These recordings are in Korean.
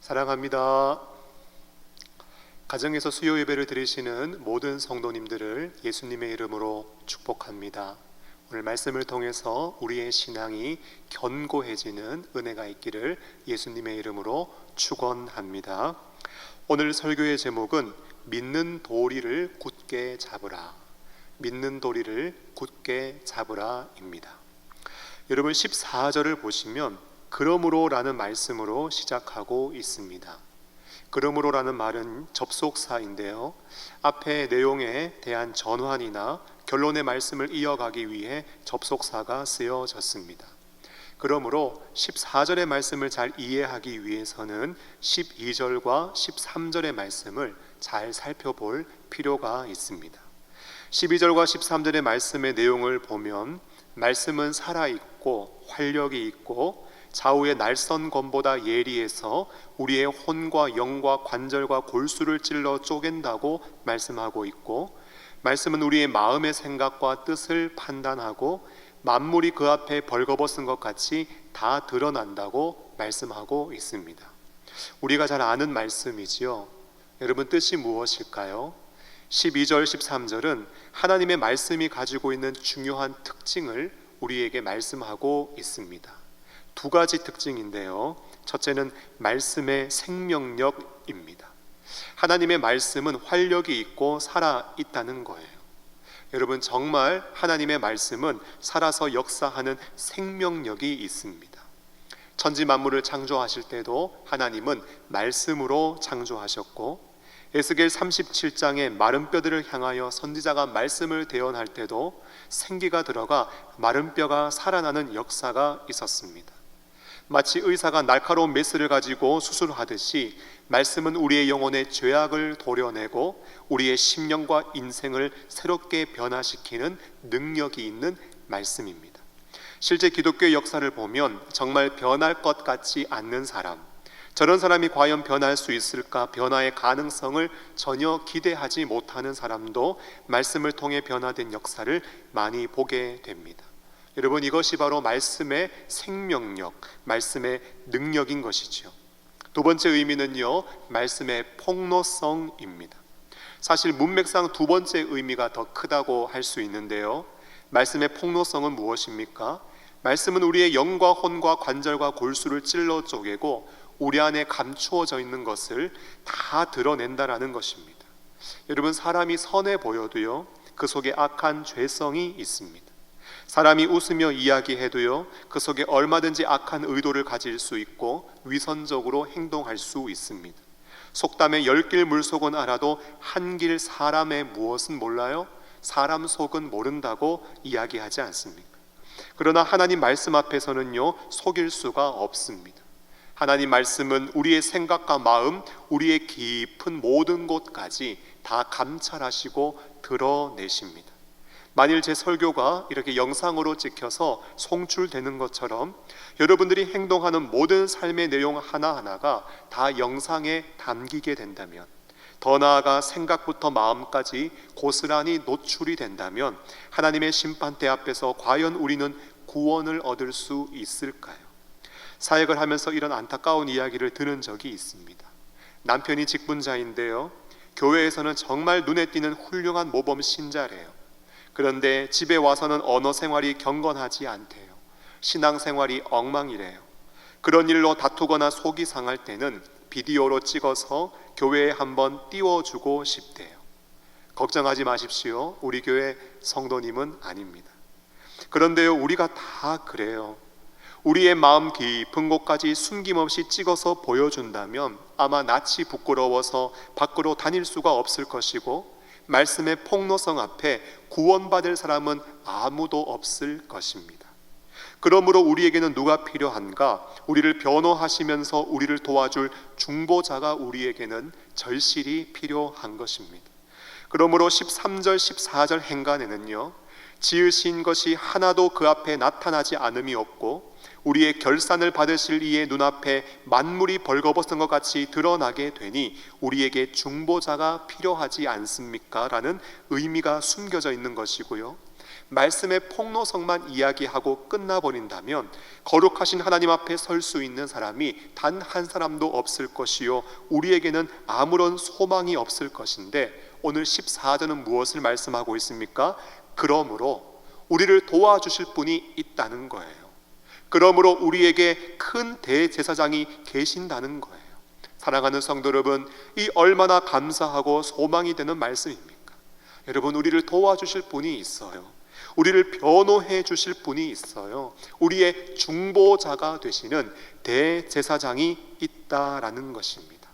사랑합니다. 가정에서 수요 예배를 드리시는 모든 성도님들을 예수님의 이름으로 축복합니다. 오늘 말씀을 통해서 우리의 신앙이 견고해지는 은혜가 있기를 예수님의 이름으로 축원합니다. 오늘 설교의 제목은 믿는 도리를 굳게 잡으라. 믿는 도리를 굳게 잡으라입니다. 여러분 14절을 보시면 그러므로 라는 말씀으로 시작하고 있습니다. 그러므로 라는 말은 접속사인데요, 앞에 내용에 대한 전환이나 결론의 말씀을 이어가기 위해 접속사가 쓰여졌습니다. 그러므로 14절의 말씀을 잘 이해하기 위해서는 12절과 13절의 말씀을 잘 살펴볼 필요가 있습니다. 12절과 13절의 말씀의 내용을 보면 말씀은 살아있고 활력이 있고 좌우의 날선 검보다 예리해서 우리의 혼과 영과 관절과 골수를 찔러 쪼갠다고 말씀하고 있고, 말씀은 우리의 마음의 생각과 뜻을 판단하고 만물이 그 앞에 벌거벗은 것 같이 다 드러난다고 말씀하고 있습니다. 우리가 잘 아는 말씀이지요. 여러분 뜻이 무엇일까요? 12절 13절은 하나님의 말씀이 가지고 있는 중요한 특징을 우리에게 말씀하고 있습니다. 두 가지 특징인데요, 첫째는 말씀의 생명력입니다. 하나님의 말씀은 활력이 있고 살아있다는 거예요. 여러분 정말 하나님의 말씀은 살아서 역사하는 생명력이 있습니다. 천지 만물을 창조하실 때도 하나님은 말씀으로 창조하셨고, 에스겔 37장의 마른 뼈들을 향하여 선지자가 말씀을 대언할 때도 생기가 들어가 마른 뼈가 살아나는 역사가 있었습니다. 마치 의사가 날카로운 메스를 가지고 수술하듯이 말씀은 우리의 영혼의 죄악을 도려내고 우리의 심령과 인생을 새롭게 변화시키는 능력이 있는 말씀입니다. 실제 기독교의 역사를 보면 정말 변할 것 같지 않는 사람, 저런 사람이 과연 변할 수 있을까, 변화의 가능성을 전혀 기대하지 못하는 사람도 말씀을 통해 변화된 역사를 많이 보게 됩니다. 여러분 이것이 바로 말씀의 생명력, 말씀의 능력인 것이죠. 두 번째 의미는요, 말씀의 폭로성입니다. 사실 문맥상 두 번째 의미가 더 크다고 할 수 있는데요, 말씀의 폭로성은 무엇입니까? 말씀은 우리의 영과 혼과 관절과 골수를 찔러 쪼개고 우리 안에 감추어져 있는 것을 다 드러낸다라는 것입니다. 여러분 사람이 선해 보여도요, 그 속에 악한 죄성이 있습니다. 사람이 웃으며 이야기해도요, 그 속에 얼마든지 악한 의도를 가질 수 있고 위선적으로 행동할 수 있습니다. 속담에 10길 물속은 알아도 한 길 사람의 무엇은 몰라요? 사람 속은 모른다고 이야기하지 않습니까? 그러나 하나님 말씀 앞에서는요, 속일 수가 없습니다. 하나님 말씀은 우리의 생각과 마음, 우리의 깊은 모든 곳까지 다 감찰하시고 드러내십니다. 만일 제 설교가 이렇게 영상으로 찍혀서 송출되는 것처럼 여러분들이 행동하는 모든 삶의 내용 하나하나가 다 영상에 담기게 된다면, 더 나아가 생각부터 마음까지 고스란히 노출이 된다면 하나님의 심판대 앞에서 과연 우리는 구원을 얻을 수 있을까요? 사역을 하면서 이런 안타까운 이야기를 들은 적이 있습니다. 남편이 직분자인데요, 교회에서는 정말 눈에 띄는 훌륭한 모범 신자래요. 그런데 집에 와서는 언어 생활이 경건하지 않대요. 신앙생활이 엉망이래요. 그런 일로 다투거나 속이 상할 때는 비디오로 찍어서 교회에 한번 띄워주고 싶대요. 걱정하지 마십시오. 우리 교회 성도님은 아닙니다. 그런데요, 우리가 다 그래요. 우리의 마음 깊은 곳까지 숨김없이 찍어서 보여준다면 아마 낯이 부끄러워서 밖으로 다닐 수가 없을 것이고, 말씀의 폭로성 앞에 구원받을 사람은 아무도 없을 것입니다. 그러므로 우리에게는 누가 필요한가? 우리를 변호하시면서 우리를 도와줄 중보자가 우리에게는 절실히 필요한 것입니다. 그러므로 13절 14절 행간에는요, 지으신 것이 하나도 그 앞에 나타나지 않음이 없고 우리의 결산을 받으실 이의 눈앞에 만물이 벌거벗은 것 같이 드러나게 되니 우리에게 중보자가 필요하지 않습니까? 라는 의미가 숨겨져 있는 것이고요, 말씀의 폭로성만 이야기하고 끝나버린다면 거룩하신 하나님 앞에 설 수 있는 사람이 단 한 사람도 없을 것이요 우리에게는 아무런 소망이 없을 것인데, 오늘 14절은 무엇을 말씀하고 있습니까? 그러므로 우리를 도와주실 분이 있다는 거예요. 그러므로 우리에게 큰 대제사장이 계신다는 거예요. 사랑하는 성도 여러분, 이 얼마나 감사하고 소망이 되는 말씀입니까? 여러분, 우리를 도와주실 분이 있어요. 우리를 변호해 주실 분이 있어요. 우리의 중보자가 되시는 대제사장이 있다라는 것입니다.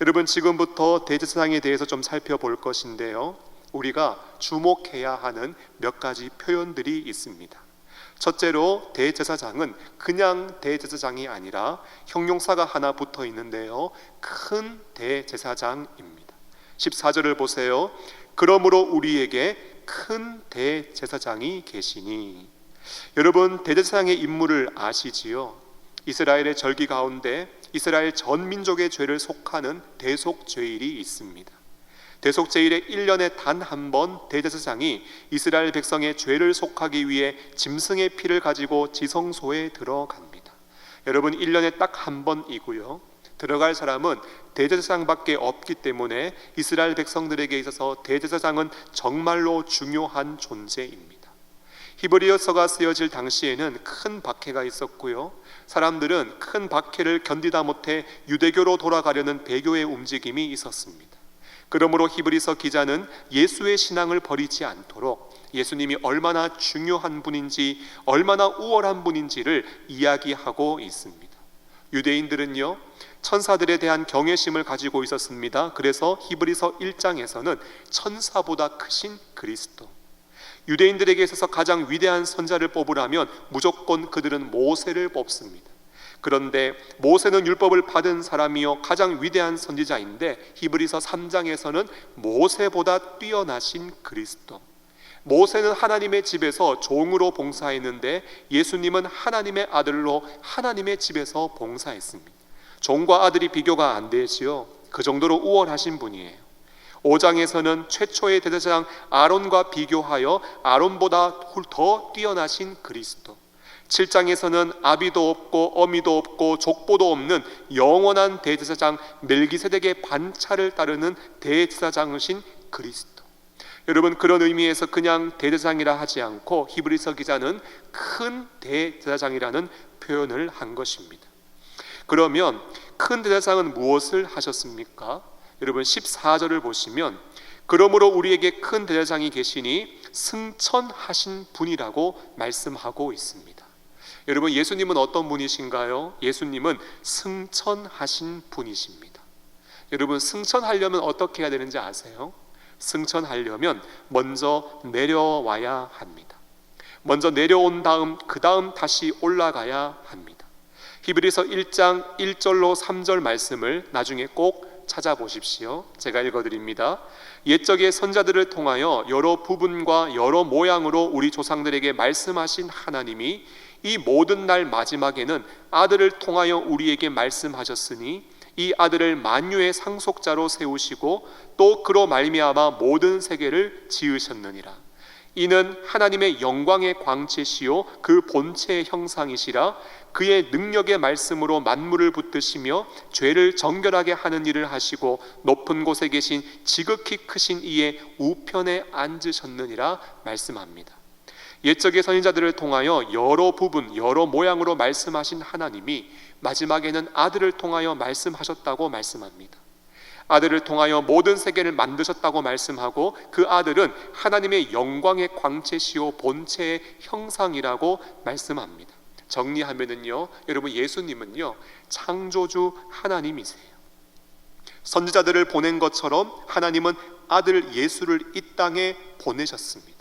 여러분, 지금부터 대제사장에 대해서 좀 살펴볼 것인데요, 우리가 주목해야 하는 몇 가지 표현들이 있습니다. 첫째로, 대제사장은 그냥 대제사장이 아니라 형용사가 하나 붙어 있는데요, 큰 대제사장입니다. 14절을 보세요. 그러므로 우리에게 큰 대제사장이 계시니. 여러분, 대제사장의 임무를 아시지요? 이스라엘의 절기 가운데 이스라엘 전 민족의 죄를 속하는 대속죄일이 있습니다. 대속죄일에 1년에 단 한 번 대제사장이 이스라엘 백성의 죄를 속하기 위해 짐승의 피를 가지고 지성소에 들어갑니다. 여러분, 1년에 딱 한 번이고요, 들어갈 사람은 대제사장밖에 없기 때문에 이스라엘 백성들에게 있어서 대제사장은 정말로 중요한 존재입니다. 히브리어서가 쓰여질 당시에는 큰 박해가 있었고요, 사람들은 큰 박해를 견디다 못해 유대교로 돌아가려는 배교의 움직임이 있었습니다. 그러므로 히브리서 기자는 예수의 신앙을 버리지 않도록 예수님이 얼마나 중요한 분인지, 얼마나 우월한 분인지를 이야기하고 있습니다. 유대인들은요, 천사들에 대한 경외심을 가지고 있었습니다. 그래서 히브리서 1장에서는 천사보다 크신 그리스도, 유대인들에게 있어서 가장 위대한 선자를 뽑으라면 무조건 그들은 모세를 뽑습니다. 그런데 모세는 율법을 받은 사람이요 가장 위대한 선지자인데, 히브리서 3장에서는 모세보다 뛰어나신 그리스도, 모세는 하나님의 집에서 종으로 봉사했는데 예수님은 하나님의 아들로 하나님의 집에서 봉사했습니다. 종과 아들이 비교가 안 되지요. 그 정도로 우월하신 분이에요. 5장에서는 최초의 대제사장 아론과 비교하여 아론보다 더 뛰어나신 그리스도, 7장에서는 아비도 없고 어미도 없고 족보도 없는 영원한 대제사장 멜기세덱의 반차를 따르는 대제사장이신 그리스도. 여러분, 그런 의미에서 그냥 대제사장이라 하지 않고 히브리서 기자는 큰 대제사장이라는 표현을 한 것입니다. 그러면 큰 대제사장은 무엇을 하셨습니까? 여러분, 14절을 보시면 그러므로 우리에게 큰 대제사장이 계시니 승천하신 분이라고 말씀하고 있습니다. 여러분, 예수님은 어떤 분이신가요? 예수님은 승천하신 분이십니다. 여러분, 승천하려면 어떻게 해야 되는지 아세요? 승천하려면 먼저 내려와야 합니다. 먼저 내려온 다음 그 다음 다시 올라가야 합니다. 히브리서 1장 1절로 3절 말씀을 나중에 꼭 찾아보십시오. 제가 읽어드립니다. 옛적의 선자들을 통하여 여러 부분과 여러 모양으로 우리 조상들에게 말씀하신 하나님이 이 모든 날 마지막에는 아들을 통하여 우리에게 말씀하셨으니 이 아들을 만유의 상속자로 세우시고 또 그로 말미암아 모든 세계를 지으셨느니라. 이는 하나님의 영광의 광채시요 그 본체의 형상이시라. 그의 능력의 말씀으로 만물을 붙드시며 죄를 정결하게 하는 일을 하시고 높은 곳에 계신 지극히 크신 이의 우편에 앉으셨느니라 말씀합니다. 옛적의 선지자들을 통하여 여러 부분 여러 모양으로 말씀하신 하나님이 마지막에는 아들을 통하여 말씀하셨다고 말씀합니다. 아들을 통하여 모든 세계를 만드셨다고 말씀하고, 그 아들은 하나님의 영광의 광채시요 본체의 형상이라고 말씀합니다. 정리하면은요, 여러분, 예수님은요 창조주 하나님이세요. 선지자들을 보낸 것처럼 하나님은 아들 예수를 이 땅에 보내셨습니다.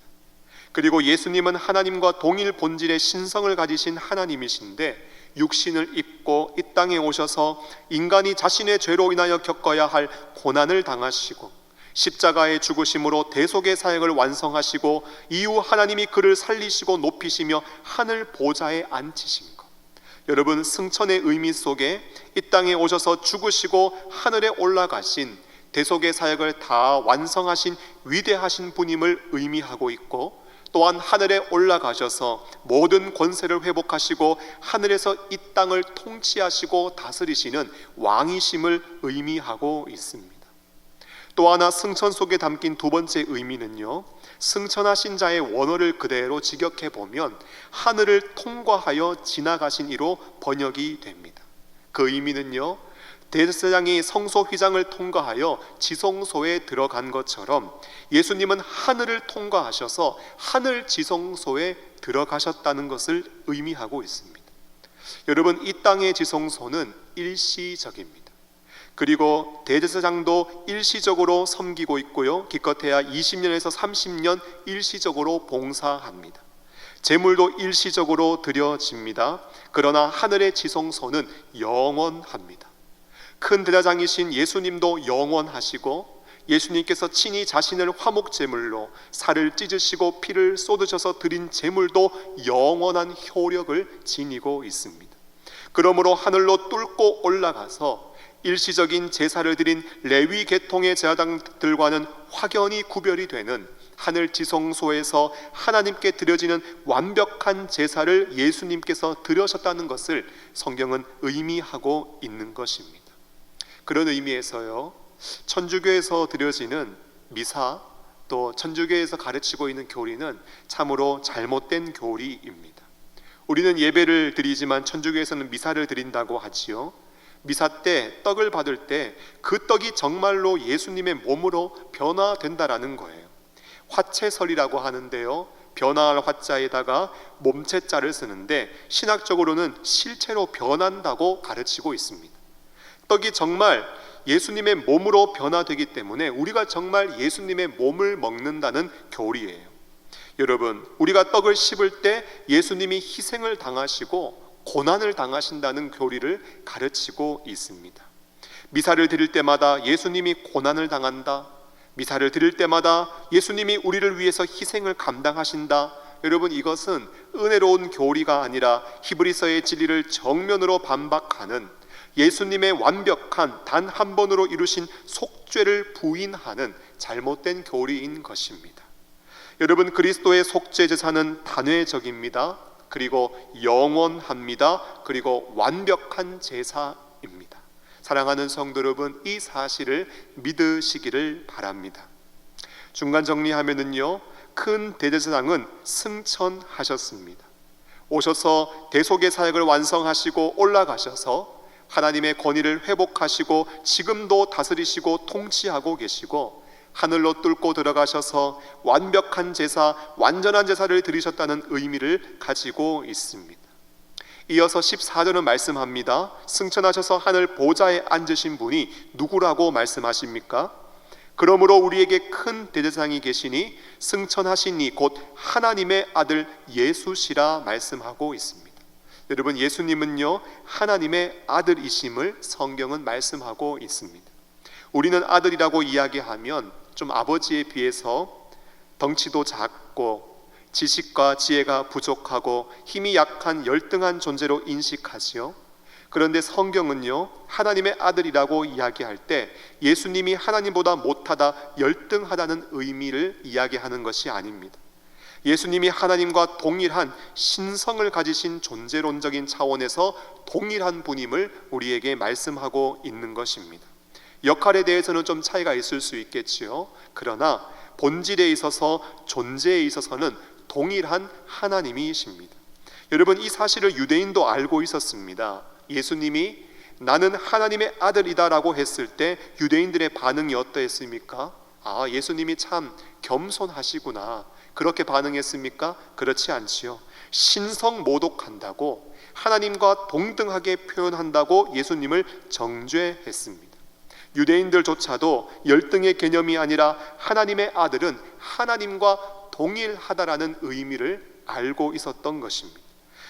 그리고 예수님은 하나님과 동일 본질의 신성을 가지신 하나님이신데 육신을 입고 이 땅에 오셔서 인간이 자신의 죄로 인하여 겪어야 할 고난을 당하시고 십자가의 죽으심으로 대속의 사역을 완성하시고 이후 하나님이 그를 살리시고 높이시며 하늘 보좌에 앉히신 것, 여러분, 승천의 의미 속에 이 땅에 오셔서 죽으시고 하늘에 올라가신 대속의 사역을 다 완성하신 위대하신 분임을 의미하고 있고, 또한 하늘에 올라가셔서 모든 권세를 회복하시고 하늘에서 이 땅을 통치하시고 다스리시는 왕이심을 의미하고 있습니다. 또 하나 승천 속에 담긴 두 번째 의미는요, 승천하신 자의 원어를 그대로 직역해 보면 하늘을 통과하여 지나가신 이로 번역이 됩니다. 그 의미는요, 대제사장이 성소 휘장을 통과하여 지성소에 들어간 것처럼 예수님은 하늘을 통과하셔서 하늘 지성소에 들어가셨다는 것을 의미하고 있습니다. 여러분, 이 땅의 지성소는 일시적입니다. 그리고 대제사장도 일시적으로 섬기고 있고요, 기껏해야 20년에서 30년 일시적으로 봉사합니다. 제물도 일시적으로 드려집니다. 그러나 하늘의 지성소는 영원합니다. 큰 대제사장이신 예수님도 영원하시고 예수님께서 친히 자신을 화목제물로 살을 찢으시고 피를 쏟으셔서 드린 제물도 영원한 효력을 지니고 있습니다. 그러므로 하늘로 뚫고 올라가서 일시적인 제사를 드린 레위 계통의 제사장들과는 확연히 구별이 되는 하늘 지성소에서 하나님께 드려지는 완벽한 제사를 예수님께서 드려셨다는 것을 성경은 의미하고 있는 것입니다. 그런 의미에서요, 천주교에서 드려지는 미사, 또 천주교에서 가르치고 있는 교리는 참으로 잘못된 교리입니다. 우리는 예배를 드리지만 천주교에서는 미사를 드린다고 하지요. 미사 때 떡을 받을 때 그 떡이 정말로 예수님의 몸으로 변화된다라는 거예요. 화채설이라고 하는데요, 변화할 화자에다가 몸체자를 쓰는데 신학적으로는 실체로 변한다고 가르치고 있습니다. 떡이 정말 예수님의 몸으로 변화되기 때문에 우리가 정말 예수님의 몸을 먹는다는 교리예요. 여러분, 우리가 떡을 씹을 때 예수님이 희생을 당하시고 고난을 당하신다는 교리를 가르치고 있습니다. 미사를 드릴 때마다 예수님이 고난을 당한다, 미사를 드릴 때마다 예수님이 우리를 위해서 희생을 감당하신다. 여러분, 이것은 은혜로운 교리가 아니라 히브리서의 진리를 정면으로 반박하는, 예수님의 완벽한 단 한 번으로 이루신 속죄를 부인하는 잘못된 교리인 것입니다. 여러분, 그리스도의 속죄 제사는 단회적입니다. 그리고 영원합니다. 그리고 완벽한 제사입니다. 사랑하는 성도 여러분, 이 사실을 믿으시기를 바랍니다. 중간 정리하면은요, 큰 대제사장은 승천하셨습니다. 오셔서 대속의 사역을 완성하시고 올라가셔서 하나님의 권위를 회복하시고 지금도 다스리시고 통치하고 계시고 하늘로 뚫고 들어가셔서 완벽한 제사, 완전한 제사를 드리셨다는 의미를 가지고 있습니다. 이어서 14절은 말씀합니다. 승천하셔서 하늘 보좌에 앉으신 분이 누구라고 말씀하십니까? 그러므로 우리에게 큰 대제사장이 계시니 승천하시니 곧 하나님의 아들 예수시라 말씀하고 있습니다. 여러분, 예수님은요, 하나님의 아들이심을 성경은 말씀하고 있습니다. 우리는 아들이라고 이야기하면 좀 아버지에 비해서 덩치도 작고 지식과 지혜가 부족하고 힘이 약한 열등한 존재로 인식하지요. 그런데 성경은요, 하나님의 아들이라고 이야기할 때 예수님이 하나님보다 못하다, 열등하다는 의미를 이야기하는 것이 아닙니다. 예수님이 하나님과 동일한 신성을 가지신 존재론적인 차원에서 동일한 분임을 우리에게 말씀하고 있는 것입니다. 역할에 대해서는 좀 차이가 있을 수 있겠지요. 그러나 본질에 있어서, 존재에 있어서는 동일한 하나님이십니다. 여러분, 이 사실을 유대인도 알고 있었습니다. 예수님이 나는 하나님의 아들이다라고 했을 때 유대인들의 반응이 어떠했습니까? 아, 예수님이 참 겸손하시구나, 그렇게 반응했습니까? 그렇지 않지요. 신성 모독한다고, 하나님과 동등하게 표현한다고 예수님을 정죄했습니다. 유대인들조차도 열등의 개념이 아니라 하나님의 아들은 하나님과 동일하다라는 의미를 알고 있었던 것입니다.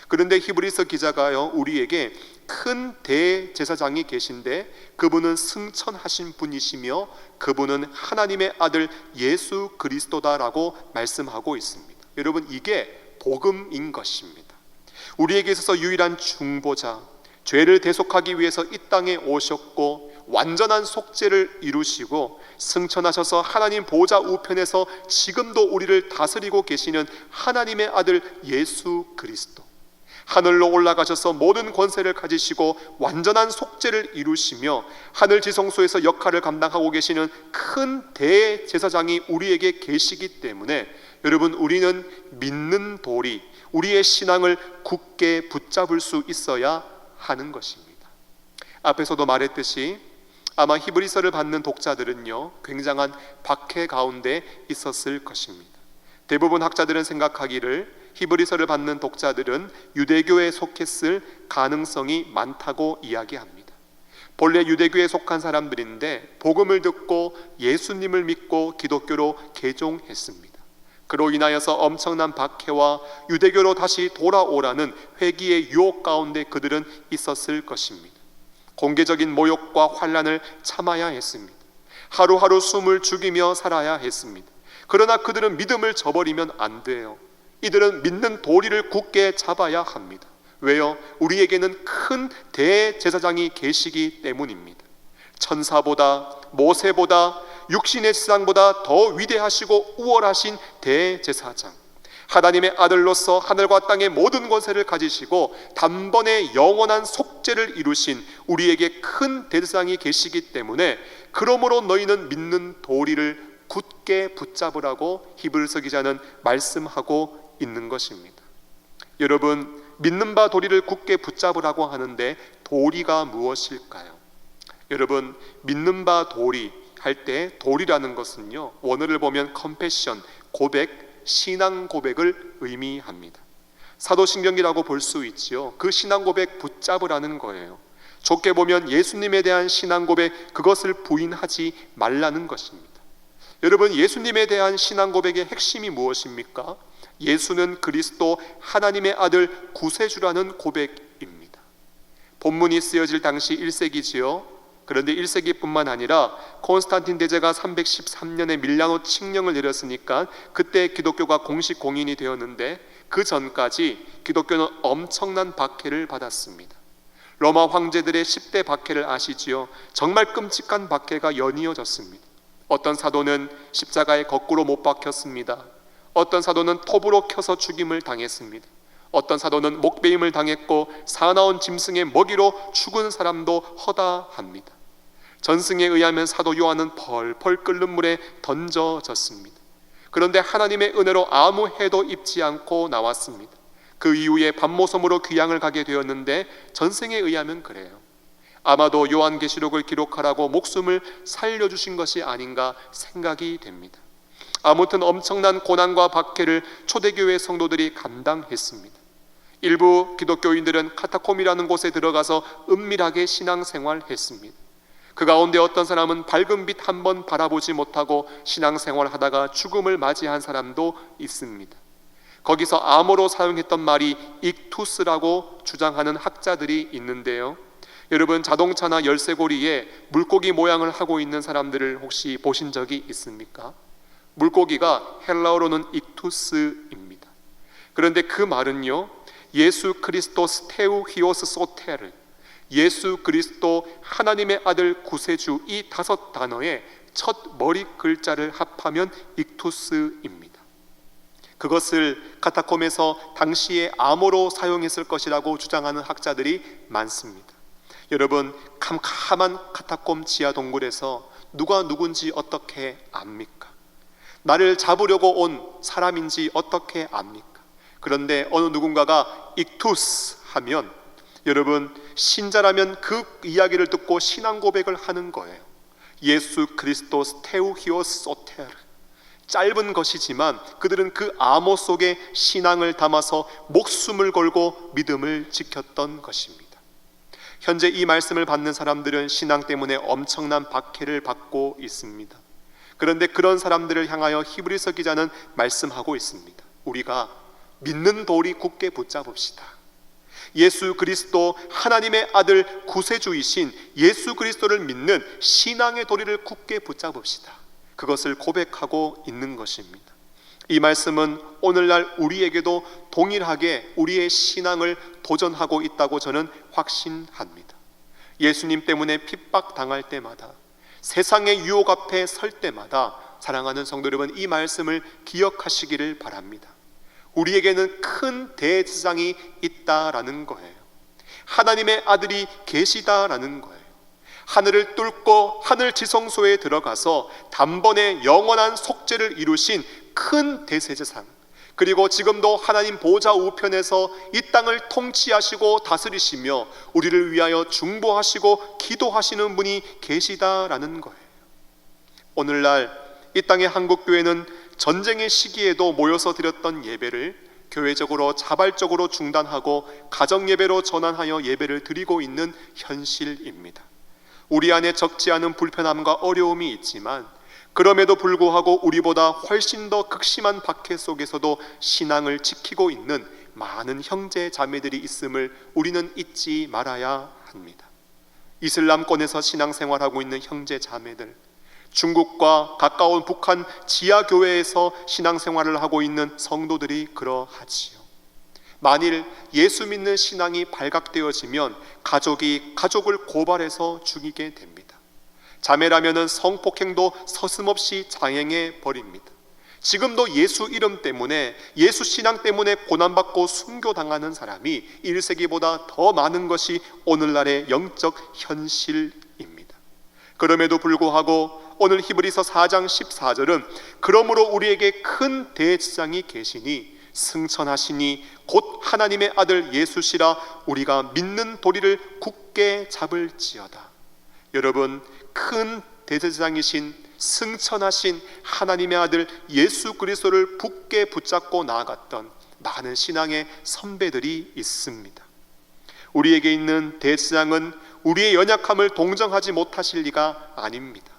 그런데 히브리서 기자가요, 우리에게 큰 대제사장이 계신데 그분은 승천하신 분이시며 그분은 하나님의 아들 예수 그리스도다라고 말씀하고 있습니다. 여러분, 이게 복음인 것입니다. 우리에게 있어서 유일한 중보자, 죄를 대속하기 위해서 이 땅에 오셨고 완전한 속죄를 이루시고 승천하셔서 하나님 보좌 우편에서 지금도 우리를 다스리고 계시는 하나님의 아들 예수 그리스도, 하늘로 올라가셔서 모든 권세를 가지시고 완전한 속죄를 이루시며 하늘 지성소에서 역할을 감당하고 계시는 큰 대제사장이 우리에게 계시기 때문에 여러분, 우리는 믿는 도리, 우리의 신앙을 굳게 붙잡을 수 있어야 하는 것입니다. 앞에서도 말했듯이 아마 히브리서를 받는 독자들은요, 굉장한 박해 가운데 있었을 것입니다. 대부분 학자들은 생각하기를 히브리서를 받는 독자들은 유대교에 속했을 가능성이 많다고 이야기합니다. 본래 유대교에 속한 사람들인데 복음을 듣고 예수님을 믿고 기독교로 개종했습니다. 그로 인하여서 엄청난 박해와 유대교로 다시 돌아오라는 회개의 유혹 가운데 그들은 있었을 것입니다. 공개적인 모욕과 환난을 참아야 했습니다. 하루하루 숨을 죽이며 살아야 했습니다. 그러나 그들은 믿음을 저버리면 안 돼요. 이들은 믿는 도리를 굳게 잡아야 합니다. 왜요? 우리에게는 큰 대제사장이 계시기 때문입니다. 천사보다, 모세보다, 육신의 지상보다 더 위대하시고 우월하신 대제사장, 하나님의 아들로서 하늘과 땅의 모든 권세를 가지시고 단번에 영원한 속죄를 이루신 우리에게 큰 대제사장이 계시기 때문에 그러므로 너희는 믿는 도리를 굳게 붙잡으라고 히브리서 기자는 말씀하고 있는 것입니다. 여러분, 믿는 바 도리를 굳게 붙잡으라고 하는데 도리가 무엇일까요? 여러분, 믿는 바 도리 할 때 도리라는 것은요, 원어를 보면 confession, 고백, 신앙 고백을 의미합니다. 사도신경이라고 볼 수 있지요. 그 신앙 고백 붙잡으라는 거예요. 좋게 보면 예수님에 대한 신앙 고백, 그것을 부인하지 말라는 것입니다. 여러분, 예수님에 대한 신앙 고백의 핵심이 무엇입니까? 예수는 그리스도 하나님의 아들 구세주라는 고백입니다. 본문이 쓰여질 당시 1세기지요. 그런데 1세기뿐만 아니라 콘스탄틴 대제가 313년에 밀라노 칙령을 내렸으니까 그때 기독교가 공식 공인이 되었는데 그 전까지 기독교는 엄청난 박해를 받았습니다. 로마 황제들의 10대 박해를 아시지요? 정말 끔찍한 박해가 연이어졌습니다. 어떤 사도는 십자가에 거꾸로 못 박혔습니다. 어떤 사도는 톱으로 켜서 죽임을 당했습니다. 어떤 사도는 목베임을 당했고 사나운 짐승의 먹이로 죽은 사람도 허다합니다. 전승에 의하면 사도 요한은 펄펄 끓는 물에 던져졌습니다. 그런데 하나님의 은혜로 아무 해도 입지 않고 나왔습니다. 그 이후에 밤모섬으로 귀양을 가게 되었는데 전승에 의하면 그래요. 아마도 요한계시록을 기록하라고 목숨을 살려주신 것이 아닌가 생각이 됩니다. 아무튼 엄청난 고난과 박해를 초대교회 성도들이 감당했습니다. 일부 기독교인들은 카타콤이라는 곳에 들어가서 은밀하게 신앙생활했습니다. 그 가운데 어떤 사람은 밝은 빛 한 번 바라보지 못하고 신앙생활하다가 죽음을 맞이한 사람도 있습니다. 거기서 암호로 사용했던 말이 익투스라고 주장하는 학자들이 있는데요. 여러분, 자동차나 열쇠고리에 물고기 모양을 하고 있는 사람들을 혹시 보신 적이 있습니까? 물고기가 헬라어로는 익투스입니다. 그런데 그 말은요, 예수 크리스토 스테우 히오스 소테르, 예수 그리스도 하나님의 아들 구세주, 이 5단어의 첫 머리 글자를 합하면 익투스입니다. 그것을 카타콤에서 당시에 암호로 사용했을 것이라고 주장하는 학자들이 많습니다. 여러분, 캄캄한 카타콤 지하 동굴에서 누가 누군지 어떻게 압니까? 나를 잡으려고 온 사람인지 어떻게 압니까? 그런데 어느 누군가가 익투스 하면, 여러분, 신자라면 그 이야기를 듣고 신앙 고백을 하는 거예요. 예수 그리스도 스테우히오스 소테르. 짧은 것이지만 그들은 그 암호 속에 신앙을 담아서 목숨을 걸고 믿음을 지켰던 것입니다. 현재 이 말씀을 받는 사람들은 신앙 때문에 엄청난 박해를 받고 있습니다. 그런데 그런 사람들을 향하여 히브리서 기자는 말씀하고 있습니다. 우리가 믿는 도리 굳게 붙잡읍시다. 예수 그리스도 하나님의 아들 구세주이신 예수 그리스도를 믿는 신앙의 도리를 굳게 붙잡읍시다. 그것을 고백하고 있는 것입니다. 이 말씀은 오늘날 우리에게도 동일하게 우리의 신앙을 도전하고 있다고 저는 확신합니다. 예수님 때문에 핍박당할 때마다, 세상의 유혹 앞에 설 때마다 사랑하는 성도 여러분, 이 말씀을 기억하시기를 바랍니다. 우리에게는 큰 대제사장이 있다라는 거예요. 하나님의 아들이 계시다라는 거예요. 하늘을 뚫고 하늘 지성소에 들어가서 단번에 영원한 속죄를 이루신 큰 대제사장, 그리고 지금도 하나님 보좌 우편에서 이 땅을 통치하시고 다스리시며 우리를 위하여 중보하시고 기도하시는 분이 계시다라는 거예요. 오늘날 이 땅의 한국교회는 전쟁의 시기에도 모여서 드렸던 예배를 교회적으로 자발적으로 중단하고 가정예배로 전환하여 예배를 드리고 있는 현실입니다. 우리 안에 적지 않은 불편함과 어려움이 있지만 그럼에도 불구하고 우리보다 훨씬 더 극심한 박해 속에서도 신앙을 지키고 있는 많은 형제 자매들이 있음을 우리는 잊지 말아야 합니다. 이슬람권에서 신앙생활하고 있는 형제 자매들, 중국과 가까운 북한 지하교회에서 신앙생활을 하고 있는 성도들이 그러하지요. 만일 예수 믿는 신앙이 발각되어지면 가족이 가족을 고발해서 죽이게 됩니다. 자매라면은 성폭행도 서슴없이 자행해 버립니다. 지금도 예수 이름 때문에, 예수 신앙 때문에 고난받고 순교당하는 사람이 1세기보다 더 많은 것이 오늘날의 영적 현실입니다. 그럼에도 불구하고 오늘 히브리서 4장 14절은 그러므로 우리에게 큰 대제사장이 계시니 승천하시니 곧 하나님의 아들 예수시라 우리가 믿는 도리를 굳게 잡을지어다. 여러분, 큰 대제사장이신 승천하신 하나님의 아들 예수 그리스도를 굳게 붙잡고 나아갔던 많은 신앙의 선배들이 있습니다. 우리에게 있는 대제사장은 우리의 연약함을 동정하지 못하실 리가 아닙니다.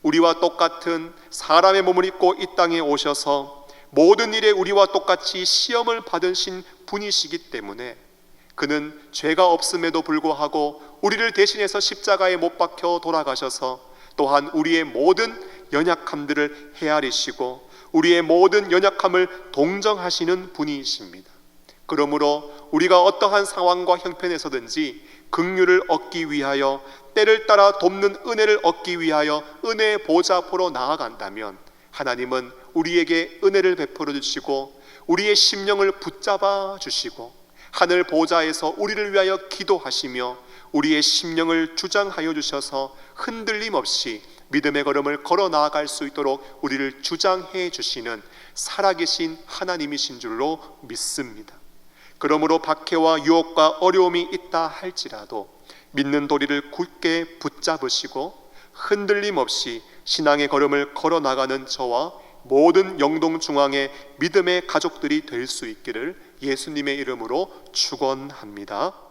우리와 똑같은 사람의 몸을 입고 이 땅에 오셔서 모든 일에 우리와 똑같이 시험을 받으신 분이시기 때문에 그는 죄가 없음에도 불구하고 우리를 대신해서 십자가에 못 박혀 돌아가셔서 또한 우리의 모든 연약함들을 헤아리시고 우리의 모든 연약함을 동정하시는 분이십니다. 그러므로 우리가 어떠한 상황과 형편에서든지 긍휼을 얻기 위하여, 때를 따라 돕는 은혜를 얻기 위하여 은혜의 보좌 앞으로 나아간다면 하나님은 우리에게 은혜를 베풀어 주시고 우리의 심령을 붙잡아 주시고 하늘 보좌에서 우리를 위하여 기도하시며 우리의 심령을 주장하여 주셔서 흔들림 없이 믿음의 걸음을 걸어 나아갈 수 있도록 우리를 주장해 주시는 살아계신 하나님이신 줄로 믿습니다. 그러므로 박해와 유혹과 어려움이 있다 할지라도 믿는 도리를 굳게 붙잡으시고 흔들림 없이 신앙의 걸음을 걸어 나가는 저와 모든 영동중앙의 믿음의 가족들이 될 수 있기를 예수님의 이름으로 축원합니다.